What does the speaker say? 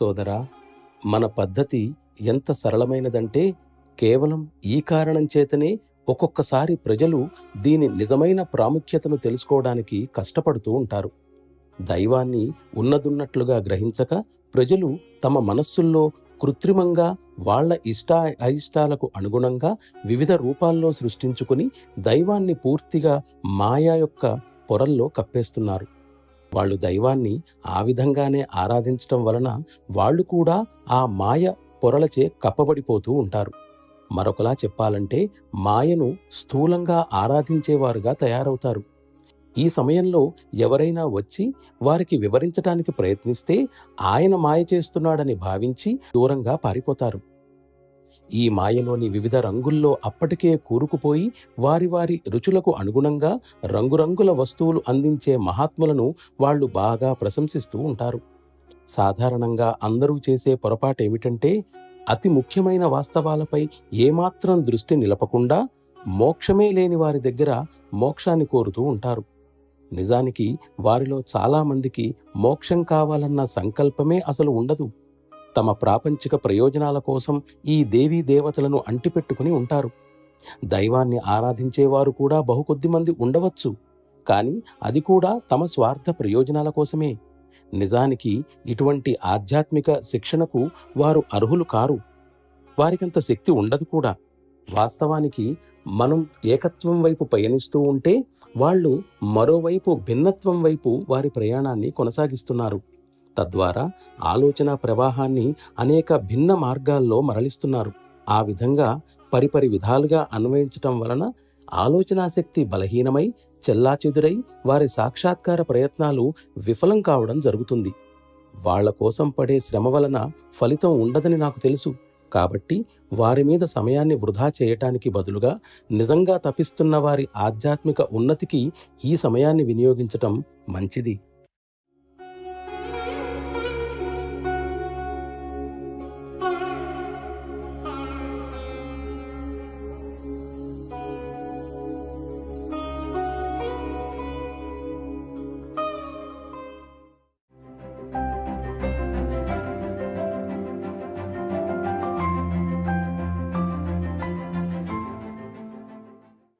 సోదరా, మన పద్ధతి ఎంత సరళమైనదంటే కేవలం ఈ కారణం చేతనే ఒక్కొక్కసారి ప్రజలు దీని నిజమైన ప్రాముఖ్యతను తెలుసుకోవడానికి కష్టపడుతూ ఉంటారు. దైవాన్ని ఉన్నదున్నట్లుగా గ్రహించక ప్రజలు తమ మనస్సుల్లో కృత్రిమంగా వాళ్ళ అయిష్టాలకు అనుగుణంగా వివిధ రూపాల్లో సృష్టించుకుని దైవాన్ని పూర్తిగా మాయా యొక్క పొరల్లో కప్పేస్తున్నారు. వాళ్ళు దైవాన్ని ఆ విధంగానే ఆరాధించటం వలన వాళ్ళు కూడా ఆ మాయ పొరలచే కప్పబడిపోతూ ఉంటారు. మరొకలా చెప్పాలంటే మాయను స్థూలంగా ఆరాధించేవారుగా తయారవుతారు. ఈ సమయంలో ఎవరైనా వచ్చి వారికి వివరించటానికి ప్రయత్నిస్తే ఆయన మాయ చేస్తున్నాడని భావించి దూరంగా పారిపోతారు. ఈ మాయలోని వివిధ రంగుల్లో అప్పటికే కూరుకుపోయి వారి వారి రుచులకు అనుగుణంగా రంగురంగుల వస్తువులు అందించే మహాత్ములను వాళ్ళు బాగా ప్రశంసిస్తూ ఉంటారు. సాధారణంగా అందరూ చేసే పొరపాటేమిటంటే అతి ముఖ్యమైన వాస్తవాలపై ఏమాత్రం దృష్టి నిలపకుండా మోక్షమే లేని వారి దగ్గర మోక్షాన్ని కోరుతూ ఉంటారు. నిజానికి వారిలో చాలామందికి మోక్షం కావాలన్న సంకల్పమే అసలు ఉండదు. తమ ప్రాపంచిక ప్రయోజనాల కోసం ఈ దేవీ దేవతలను అంటిపెట్టుకుని ఉంటారు. దైవాన్ని ఆరాధించేవారు కూడా బహుకొద్దిమంది ఉండవచ్చు, కానీ అది కూడా తమ స్వార్థ ప్రయోజనాల కోసమే. నిజానికి ఇటువంటి ఆధ్యాత్మిక శిక్షణకు వారు అర్హులు కారు. వారికంత శక్తి ఉండదు కూడా. వాస్తవానికి మనం ఏకత్వం వైపు పయనిస్తూ ఉంటే వాళ్ళు మరోవైపు భిన్నత్వం వైపు వారి ప్రయాణాన్ని కొనసాగిస్తున్నారు. తద్వారా ఆలోచన ప్రవాహాన్ని అనేక భిన్న మార్గాల్లో మరలిస్తున్నారు. ఆ విధంగా పరిపరి విధాలుగా అన్వయించటం వలన ఆలోచనాశక్తి బలహీనమై చెల్లాచెదురై వారి సాక్షాత్కార ప్రయత్నాలు విఫలం కావడం జరుగుతుంది. వాళ్ల కోసం పడే శ్రమ వలన ఫలితం ఉండదని నాకు తెలుసు. కాబట్టి వారి మీద సమయాన్ని వృధా చేయటానికి బదులుగా నిజంగా తపిస్తున్న వారి ఆధ్యాత్మిక ఉన్నతికి ఈ సమయాన్ని వినియోగించటం మంచిది.